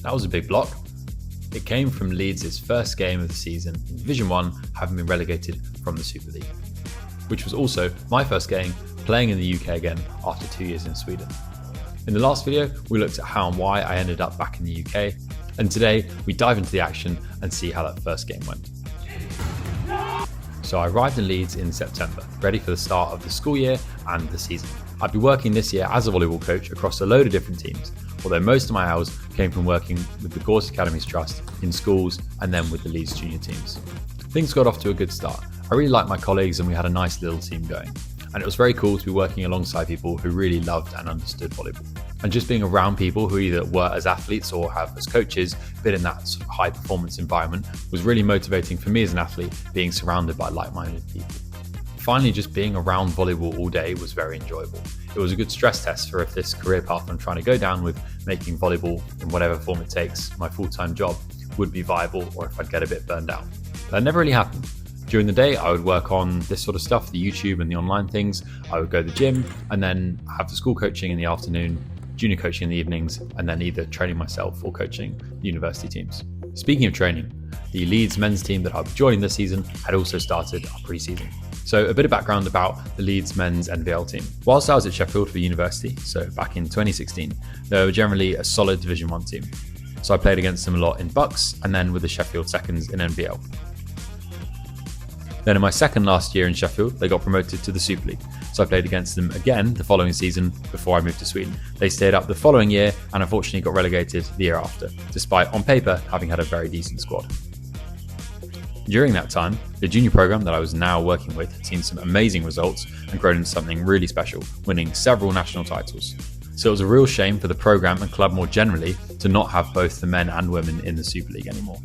That was a big block. It came from Leeds' first game of the season in Division 1, having been relegated from the Super League, which was also my first game playing in the UK again after 2 years in Sweden. In the last video, we looked at how and why I ended up back in the UK, and today we dive into the action and see how that first game went. So I arrived in Leeds in September, ready for the start of the school year and the season. I'd be working this year as a volleyball coach across a load of different teams, although most of my hours came from working with the Gorse Academies Trust in schools and then with the Leeds junior teams. Things got off to a good start. I really liked my colleagues and we had a nice little team going. And it was very cool to be working alongside people who really loved and understood volleyball. And just being around people who either were as athletes or have as coaches been in that sort of high performance environment was really motivating for me as an athlete, being surrounded by like-minded people. Finally, just being around volleyball all day was very enjoyable. It was a good stress test for if this career path I'm trying to go down with making volleyball in whatever form it takes my full-time job would be viable, or if I'd get a bit burned out. That never really happened. During the day, I would work on this sort of stuff, the YouTube and the online things. I would go to the gym and then have the school coaching in the afternoon, junior coaching in the evenings, and then either training myself or coaching the university teams. Speaking of training, the Leeds men's team that I'll be joining this season had also started our pre-season. So a bit of background about the Leeds men's NVL team. Whilst I was at Sheffield for university, so back in 2016, they were generally a solid Division 1 team. So I played against them a lot in Bucks and then with the Sheffield Seconds in NVL. Then in my second last year in Sheffield, they got promoted to the Super League. So I played against them again the following season before I moved to Sweden. They stayed up the following year and unfortunately got relegated the year after, despite on paper having had a very decent squad. During that time, the junior program that I was now working with had seen some amazing results and grown into something really special, winning several national titles. So it was a real shame for the program and club more generally to not have both the men and women in the Super League anymore.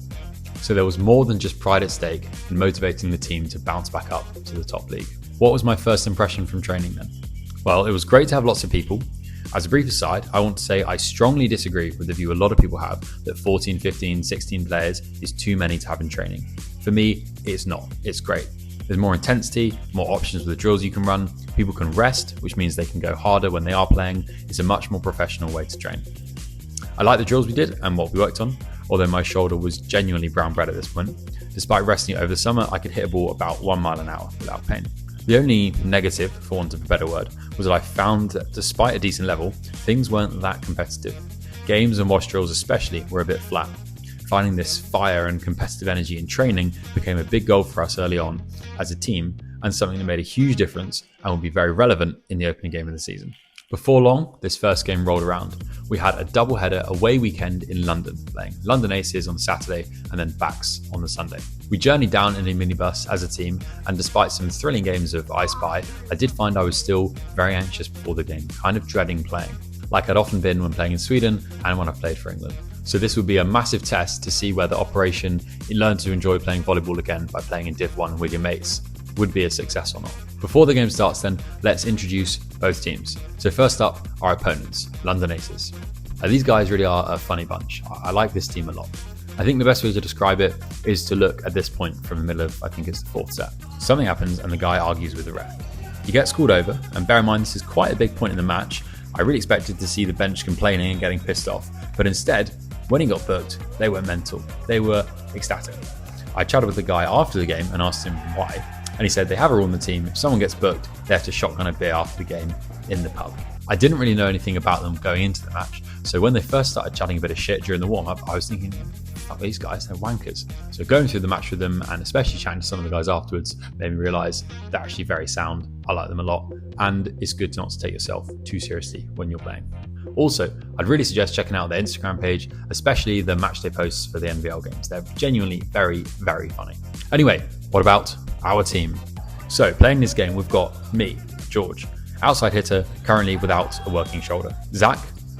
So there was more than just pride at stake in motivating the team to bounce back up to the top league. What was my first impression from training then? Well, it was great to have lots of people. As a brief aside, I want to say I strongly disagree with the view a lot of people have that 14, 15, 16 players is too many to have in training. For me, it's not. It's great. There's more intensity, more options with the drills you can run. People can rest, which means they can go harder when they are playing. It's a much more professional way to train. I like the drills we did and what we worked on, although my shoulder was genuinely brown bread at this point. Despite resting it over the summer, I could hit a ball about 1 mile an hour without pain. The only negative, for want of a better word, was that I found that despite a decent level, things weren't that competitive. Games and wash drills especially were a bit flat. Finding this fire and competitive energy in training became a big goal for us early on as a team and something that made a huge difference and will be very relevant in the opening game of the season. Before long, this first game rolled around. We had a double-header away weekend in London, playing London Aces on the Saturday and then Backs on the Sunday. We journeyed down in a minibus as a team, and despite some thrilling games of I Spy, I did find I was still very anxious before the game, kind of dreading playing, like I'd often been when playing in Sweden and when I played for England. So this would be a massive test to see whether Operation Learn to Enjoy Playing Volleyball Again by playing in Div 1 with your mates would be a success or not. Before the game starts then, let's introduce both teams. So first up, our opponents, London Aces. These guys really are a funny bunch. I like this team a lot. I think the best way to describe it is to look at this point from the middle of, I think it's the 4th set. Something happens and the guy argues with the ref. He gets called over, and bear in mind this is quite a big point in the match. I really expected to see the bench complaining and getting pissed off, but instead, when he got booked, they were mental. They were ecstatic. I chatted with the guy after the game and asked him why. And he said they have a rule in the team, if someone gets booked, they have to shotgun a beer after the game in the pub. I didn't really know anything about them going into the match, so when they first started chatting a bit of shit during the warm-up, I was thinking, fuck these guys, they're wankers. So going through the match with them, and especially chatting to some of the guys afterwards, made me realise they're actually very sound. I like them a lot, and it's good not to take yourself too seriously when you're playing. Also, I'd really suggest checking out their Instagram page, especially the matchday posts for the NVL games. They're genuinely very, very funny. Anyway, what about our team? So playing this game, we've got me, George, outside hitter, currently without a working shoulder. Zach,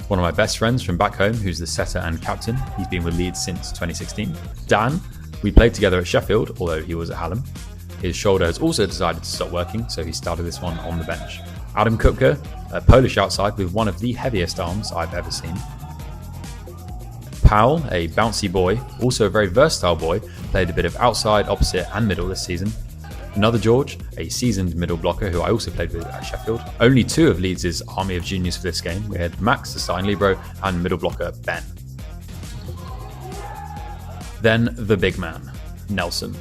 one of my best friends from back home, who's the setter and captain. He's been with Leeds since 2016. Dan, we played together at Sheffield, although he was at Hallam. His shoulder has also decided to stop working, so he started this one on the bench. Adam Kupka, a Polish outside with one of the heaviest arms I've ever seen. Powell, a bouncy boy, also a very versatile boy, played a bit of outside, opposite and middle this season. Another George, a seasoned middle blocker who I also played with at Sheffield. Only 2 of Leeds' army of juniors for this game. We had Max, the starting libero, and middle blocker Ben. Then the big man, Nelson.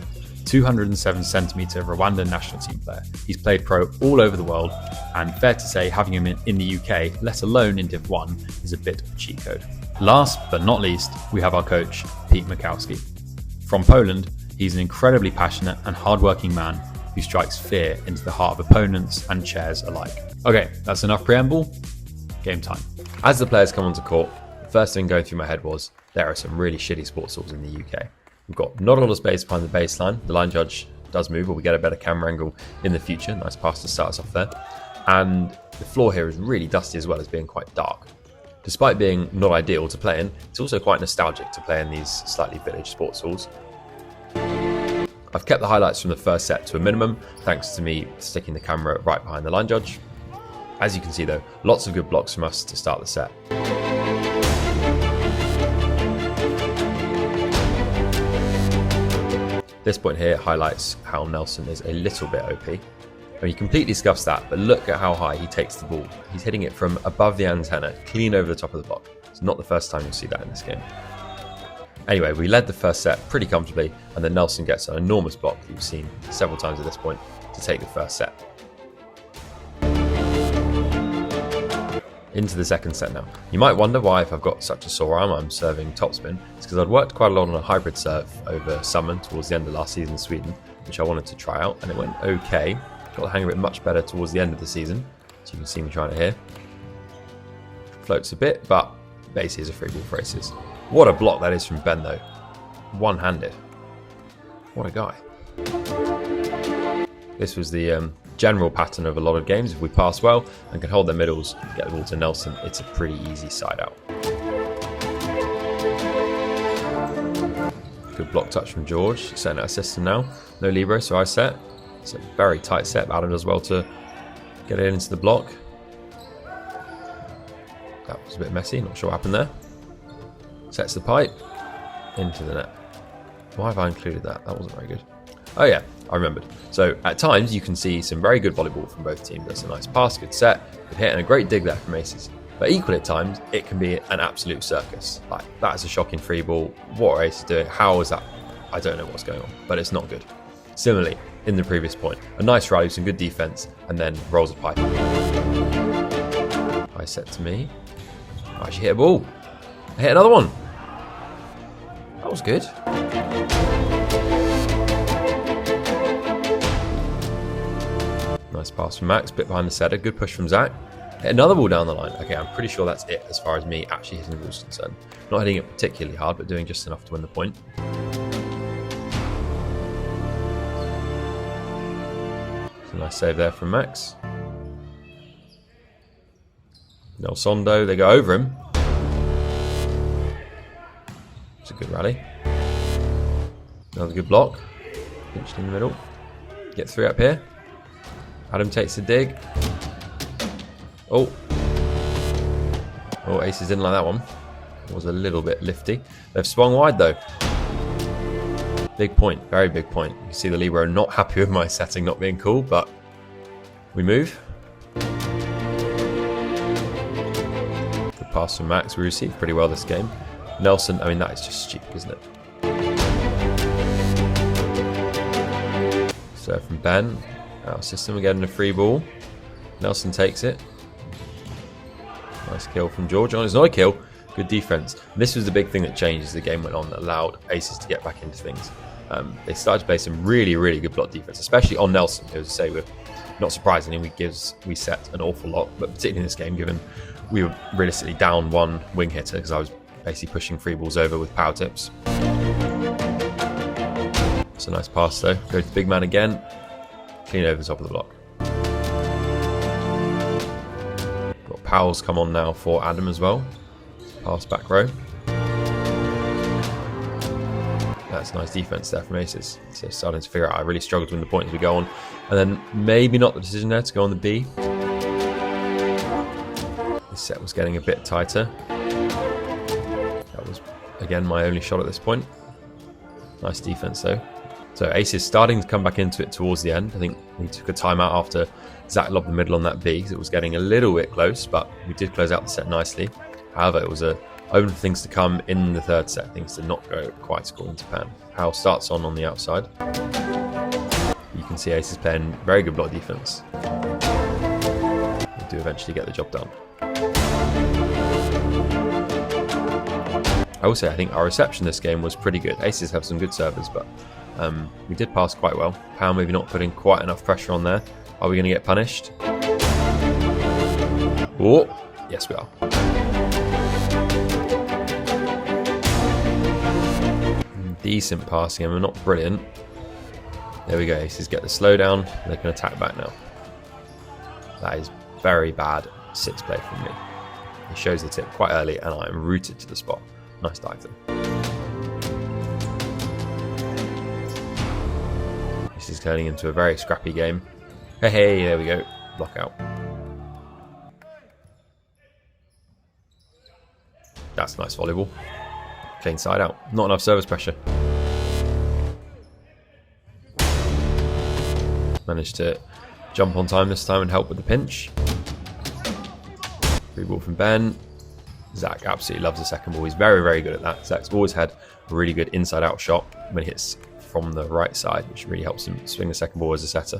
207cm Rwandan national team player. He's played pro all over the world, and fair to say having him in the UK, let alone in Div 1, is a bit of a cheat code. Last but not least, we have our coach, Pete Mikowski. From Poland, he's an incredibly passionate and hardworking man who strikes fear into the heart of opponents and chairs alike. Okay, that's enough preamble. Game time. As the players come onto court, the first thing going through my head was, there are some really shitty sports halls in the UK. We've got not a lot of space behind the baseline. The line judge does move, but we get a better camera angle in the future. Nice pass to start us off there. And the floor here is really dusty as well as being quite dark. Despite being not ideal to play in, it's also quite nostalgic to play in these slightly village sports halls. I've kept the highlights from the first set to a minimum, thanks to me sticking the camera right behind the line judge. As you can see though, lots of good blocks from us to start the set. This point here highlights how Nelson is a little bit OP. And he completely scuffs that, but look at how high he takes the ball. He's hitting it from above the antenna, clean over the top of the block. It's not the first time you'll see that in this game. Anyway, we led the first set pretty comfortably, and then Nelson gets an enormous block that you've seen several times at this point to take the first set. Into the second set now. You might wonder why, if I've got such a sore arm, I'm serving topspin. It's because I'd worked quite a lot on a hybrid serve over summer towards the end of last season in Sweden, which I wanted to try out, and it went okay. Got the hang of it much better towards the end of the season, so you can see me trying it here. Floats a bit, but basically is a free ball for aces. What a block that is from Ben though. One-handed. What a guy. This was the general pattern of a lot of games. If we pass well and can hold their middles, get the ball to Nelson, it's a pretty easy side out. Good block touch from George, setting out a system now. No libero, so I set. It's a very tight set. Adam does well to get it into the block. That was a bit messy, not sure what happened there. Sets the pipe into the net. Why have I included that? That wasn't very good. Oh yeah, I remembered. So at times you can see some very good volleyball from both teams. That's a nice pass, good set, good hit, and a great dig there from aces. But equally at times, it can be an absolute circus. Like, that is a shocking free ball. What are aces doing? How is that? I don't know what's going on, but it's not good. Similarly, in the previous point, a nice rally, some good defense, and then rolls a pipe. High set to me. I actually hit a ball. I hit another one. That was good. Nice pass from Max, bit behind the setter. Good push from Zach. Hit another ball down the line. Okay, I'm pretty sure that's it as far as me actually hitting the ball is concerned. Not hitting it particularly hard, but doing just enough to win the point. It's a nice save there from Max. Nelsondo, they go over him. It's a good rally. Another good block. Pinched in the middle. Get three up here. Adam takes the dig. Oh, aces didn't like that one. It was a little bit lifty. They've swung wide though. Big point, very big point. You can see the libero not happy with my setting not being cool, but we move. Good pass from Max. We received pretty well this game. Nelson, I mean, that is just stupid, isn't it? Serve from Ben. Out of system, we're getting a free ball. Nelson takes it. Nice kill from George. Oh, it's not a kill. Good defense. This was the big thing that changed as the game went on, that allowed aces to get back into things. They started to play some really, really good block defense, especially on Nelson, who, as I say, not surprisingly, we set an awful lot, but particularly in this game, given we were realistically down one wing hitter, because I was basically pushing free balls over with power tips. It's a nice pass though. Go to the big man again. Clean over the top of the block. Got Powell's come on now for Adam as well. Pass back row. That's nice defense there from aces. So starting to figure out I really struggled to win the point as we go on. And then maybe not the decision there to go on the B. This set was getting a bit tighter. That was, again, my only shot at this point. Nice defense though. So aces starting to come back into it towards the end. I think we took a timeout after Zach lobbed the middle on that B because it was getting a little bit close, but we did close out the set nicely. However, it was a Only things to come in the third set. Things did not go quite according to plan. Powell starts on the outside. You can see Ace is playing very good block defense. They do eventually get the job done. I will say I think our reception this game was pretty good. Aces have some good servers, but we did pass quite well. Powell maybe not putting quite enough pressure on there. Are we going to get punished? Oh, yes we are. Decent passing, and we're not brilliant. There we go, Aces get the slowdown. They can attack back now. That is very bad 6 play from me. He shows the tip quite early, and I am rooted to the spot. Nice dive though. This is turning into a very scrappy game. Hey, there we go. Block out. That's nice volleyball. Clean side out. Not enough service pressure. Managed to jump on time this time and help with the pinch. Free ball from Ben. Zach absolutely loves the second ball. He's very, very good at that. Zach's always had a really good inside-out shot when he hits from the right side, which really helps him swing the second ball as a setter.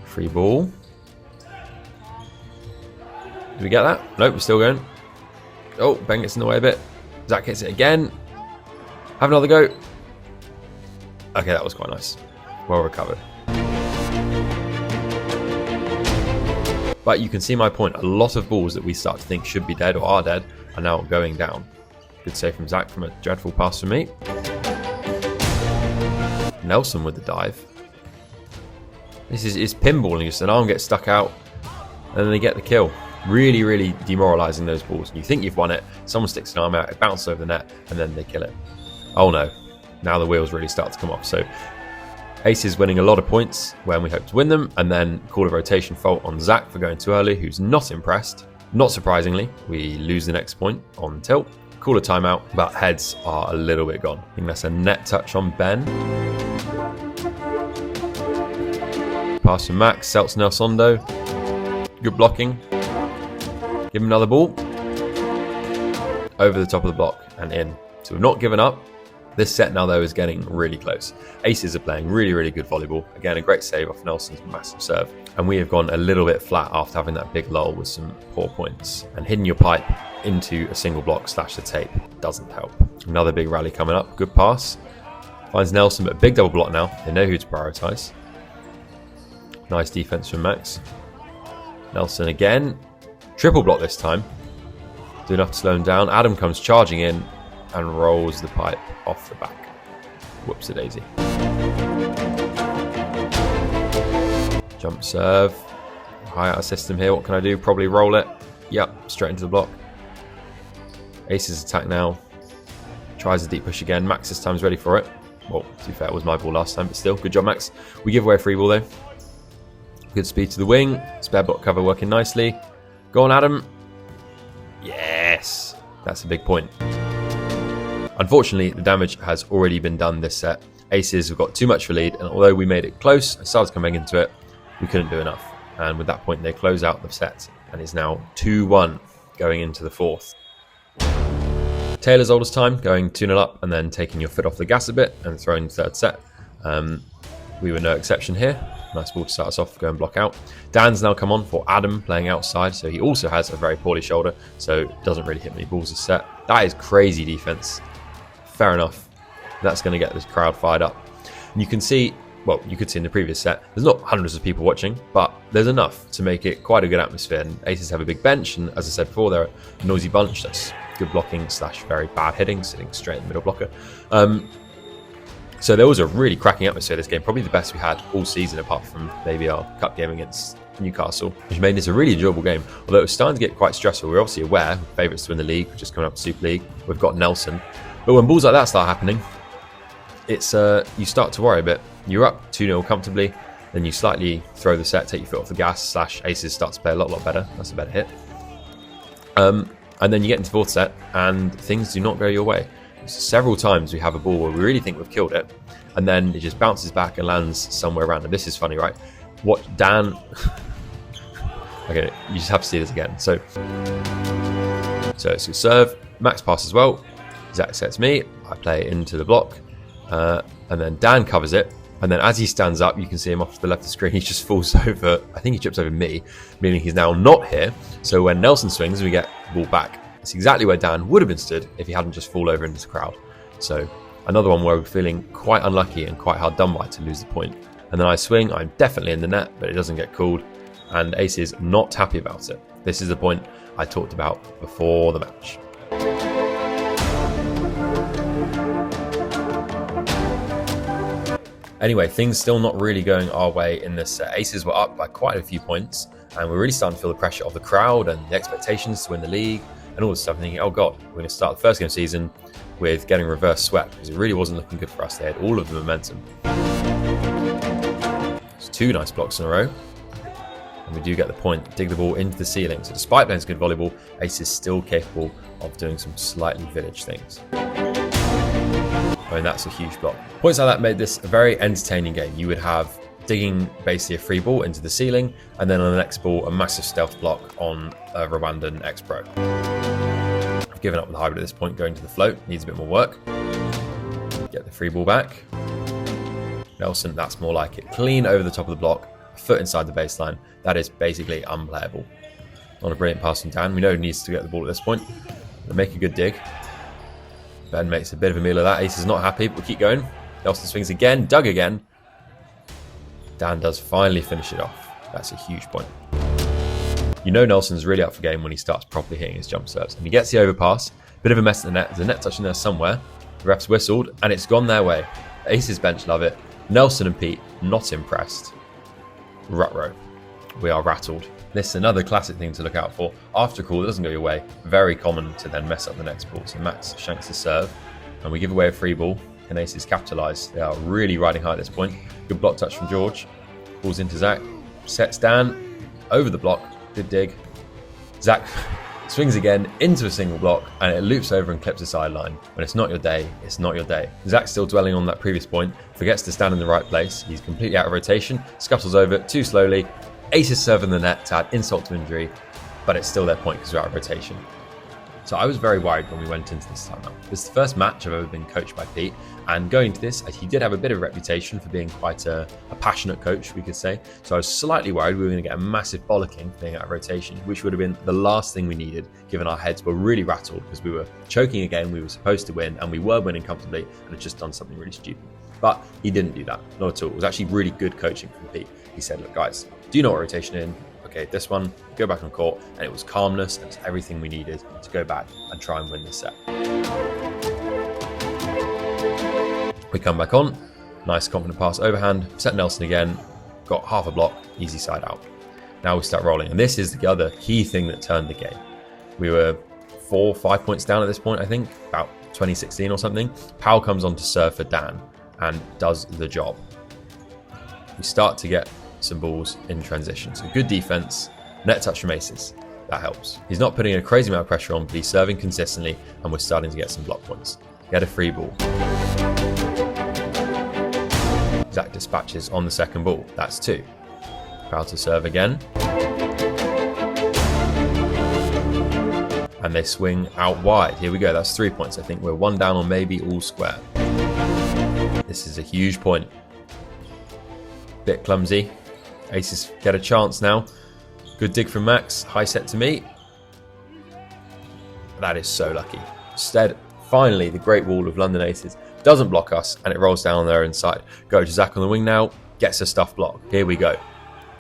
Free ball. Did we get that? Nope, we're still going. Oh, Ben gets in the way a bit. Zach hits it again. Have another go. Okay, that was quite nice. Well recovered. But you can see my point. A lot of balls that we start to think should be dead or are dead are now going down. Good save from Zach from a dreadful pass from me. Nelson with the dive. This is pinballing. Just an arm gets stuck out and then they get the kill. Really, really demoralising those balls. You think you've won it. Someone sticks an arm out, it bounces over the net and then they kill it. Oh no. Now the wheels really start to come off. So Ace is winning a lot of points when we hope to win them, and then call a rotation fault on Zach for going too early, who's not impressed. Not surprisingly, we lose the next point on tilt. Call a timeout, but heads are a little bit gone. I think that's a net touch on Ben. Pass from Max, Seltz Nelsondo. Good blocking. Give him another ball. Over the top of the block and in. So we've not given up. This set now, though, is getting really close. Aces are playing really, really good volleyball. Again, a great save off Nelson's massive serve. And we have gone a little bit flat after having that big lull with some poor points. And hitting your pipe into a single block / the tape doesn't help. Another big rally coming up. Good pass. Finds Nelson, but a big double block now. They know who to prioritise. Nice defence from Max. Nelson again. Triple block this time. Do enough to slow him down. Adam comes charging in and rolls the pipe off the back. Whoops-a-daisy. Jump serve. High out of system here. What can I do? Probably roll it. Yep, straight into the block. Aces attack now. Tries a deep push again. Max this time is ready for it. Well, to be fair, it was my ball last time, but still, good job, Max. We give away a free ball though. Good speed to the wing. Spare block cover working nicely. Go on, Adam. Yes. That's a big point. Unfortunately, the damage has already been done this set. Aces have got too much for lead, and although we made it close and started coming into it, we couldn't do enough. And with that point, they close out the set, and it's now 2-1 going into the fourth. Taylor's oldest time, going 2-0 up and then taking your foot off the gas a bit and throwing the third set. We were no exception here. Nice ball to start us off, go and block out. Dan's now come on for Adam playing outside, so he also has a very poorly shoulder, so doesn't really hit many balls this set. That is crazy defense. Fair enough. That's going to get this crowd fired up. And you can see, well, you could see in the previous set, there's not hundreds of people watching, but there's enough to make it quite a good atmosphere. And Aces have a big bench, and as I said before, they're a noisy bunch. That's good blocking / very bad hitting, sitting straight in the middle blocker. So there was a really cracking atmosphere this game, probably the best we had all season, apart from maybe our cup game against Newcastle, which made this a really enjoyable game. Although it was starting to get quite stressful. We're obviously aware, favourites to win the league, we're just coming up to Super League. We've got Nelson. But when balls like that start happening, it's you start to worry a bit. You're up 2-0 comfortably, then you slightly throw the set, take your foot off the gas, / Aces start to play a lot better. That's a better hit. And then you get into the fourth set, and things do not go your way. Several times we have a ball where we really think we've killed it, and then it just bounces back and lands somewhere random. This is funny, right? What Dan... Okay, you just have to see this again. So So it's a serve, Max pass as well. Zach sets me, I play it into the block, and then Dan covers it. And then as he stands up, you can see him off to the left of the screen, he just falls over, I think he trips over me, meaning he's now not here. So when Nelson swings, we get the ball back. It's exactly where Dan would have been stood if he hadn't just fallen over into the crowd. So another one where we're feeling quite unlucky and quite hard done by to lose the point. And then I swing, I'm definitely in the net, but it doesn't get called. And Ace is not happy about it. This is the point I talked about before the match. Anyway, things still not really going our way in this set. Aces were up by quite a few points, and we're really starting to feel the pressure of the crowd and the expectations to win the league and all this stuff. And thinking, oh God, we're going to start the first game of the season with getting reverse swept, because it really wasn't looking good for us. They had all of the momentum. It's 2 nice blocks in a row. And we do get the point, dig the ball into the ceiling. So despite playing some good volleyball, Ace is still capable of doing some slightly village things. I mean, that's a huge block. Points like that made this a very entertaining game. You would have digging basically a free ball into the ceiling, and then on the next ball, a massive stealth block on a Rwandan ex-pro. I've given up the hybrid at this point, going to the float. Needs a bit more work. Get the free ball back. Nelson, that's more like it. Clean over the top of the block, a foot inside the baseline. That is basically unplayable. Not a brilliant pass from Dan. We know he needs to get the ball at this point. They make a good dig. Ben makes a bit of a meal of that. Ace is not happy, but we'll keep going. Nelson swings again, dug again. Dan does finally finish it off. That's a huge point. You know Nelson's really up for game when he starts properly hitting his jump serves. And he gets the overpass. Bit of a mess in the net. There's a net touch in there somewhere. The ref's whistled, and it's gone their way. Ace's bench love it. Nelson and Pete, not impressed. Ruh-roh. We are rattled. This is another classic thing to look out for. After a call that doesn't go your way, very common to then mess up the next ball. So Max shanks the serve, and we give away a free ball. And Aces capitalise. They are really riding high at this point. Good block touch from George. Balls into Zach. Sets Dan over the block. Good dig. Zach swings again into a single block, and it loops over and clips the sideline. When it's not your day, it's not your day. Zach's still dwelling on that previous point. Forgets to stand in the right place. He's completely out of rotation. Scuttles over too slowly. Aces serve in the net to add insult to injury, but it's still their point because we're out of rotation. So I was very worried when we went into this timeout. This is the first match I've ever been coached by Pete, and going into this, he did have a bit of a reputation for being quite a passionate coach, we could say. So I was slightly worried we were going to get a massive bollocking for being out of rotation, which would have been the last thing we needed, given our heads were really rattled because we were choking again, we were supposed to win, and we were winning comfortably, and had just done something really stupid. But he didn't do that, not at all. It was actually really good coaching from Pete. He said, look guys, do you know what rotation in? Okay, this one, go back on court, and it was calmness and everything we needed to go back and try and win this set. We come back on, nice confident pass overhand, set Nelson again, got half a block, easy side out. Now we start rolling, and this is the other key thing that turned the game. We were 4-5 points down at this point, I think, about 2016 or something. Powell comes on to serve for Dan and does the job. We start to get some balls in transition. So good defense, net touch from Aces. That helps. He's not putting a crazy amount of pressure on, but he's serving consistently, and we're starting to get some block points. Get a free ball. Zach dispatches on the second ball. That's 2. Proud to serve again. And they swing out wide. Here we go. That's 3 points. I think we're 1 down or maybe all square. This is a huge point. Bit clumsy. Aces get a chance now. Good dig from Max. High set to me. That is so lucky. Instead, finally, the great wall of London Aces doesn't block us, and it rolls down on their inside. Go to Zach on the wing now. Gets a stuff block. Here we go.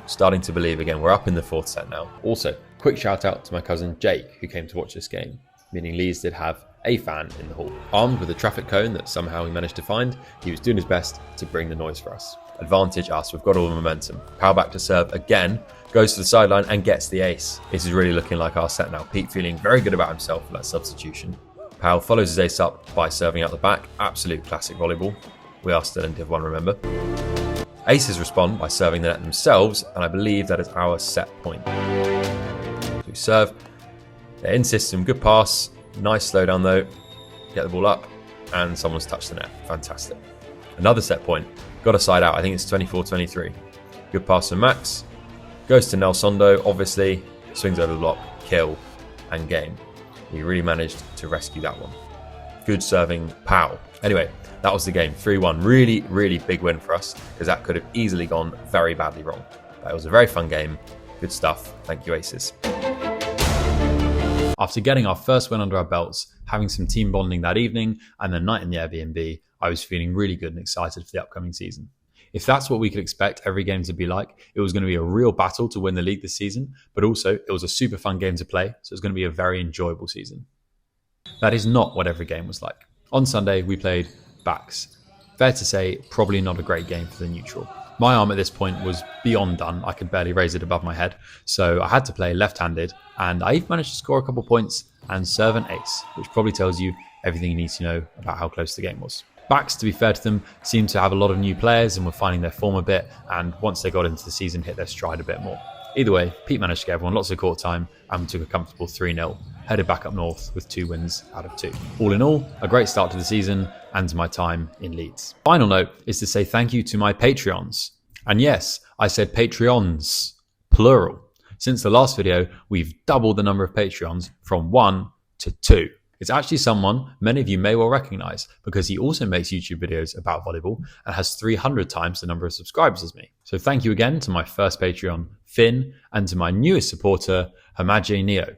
Starting to believe again. We're up in the 4th set now. Also, quick shout out to my cousin Jake, who came to watch this game, meaning Leeds did have a fan in the hall. Armed with a traffic cone that somehow he managed to find, he was doing his best to bring the noise for us. Advantage us, we've got all the momentum. Power back to serve again, goes to the sideline and gets the ace. This is really looking like our set now. Pete feeling very good about himself for that substitution. Powell follows his ace up by serving out the back. Absolute classic volleyball. We are still in Div 1, remember. Aces respond by serving the net themselves, and I believe that is our set point. So we serve. They're in system, good pass. Nice slowdown though. Get the ball up, and someone's touched the net. Fantastic. Another set point. Got a side out. I think it's 24-23. Good pass from Max. Goes to Nelsondo, obviously. Swings over the block. Kill and game. He really managed to rescue that one. Good serving, pow. Anyway, that was the game, 3-1. Really, really big win for us, because that could have easily gone very badly wrong. But it was a very fun game. Good stuff. Thank you, Aces. After getting our first win under our belts, having some team bonding that evening, and the night in the Airbnb, I was feeling really good and excited for the upcoming season. If that's what we could expect every game to be like, it was going to be a real battle to win the league this season, but also it was a super fun game to play, so it's going to be a very enjoyable season. That is not what every game was like. On Sunday, we played backs. Fair to say, probably not a great game for the neutral. My arm at this point was beyond done. I could barely raise it above my head, so I had to play left-handed, and I even managed to score a couple points and serve an ace, which probably tells you everything you need to know about how close the game was. Backs, to be fair to them, seemed to have a lot of new players and were finding their form a bit, and once they got into the season, hit their stride a bit more. Either way, Pete managed to get everyone lots of court time and took a comfortable 3-0, headed back up north with 2 wins out of 2. All in all, a great start to the season and to my time in Leeds. Final note is to say thank you to my Patreons. And yes, I said Patreons, plural. Since the last video, we've doubled the number of Patreons from 1 to 2. It's actually someone many of you may well recognize, because he also makes YouTube videos about volleyball and has 300 times the number of subscribers as me. So thank you again to my first Patreon, Finn, and to my newest supporter, Hamaje Neo.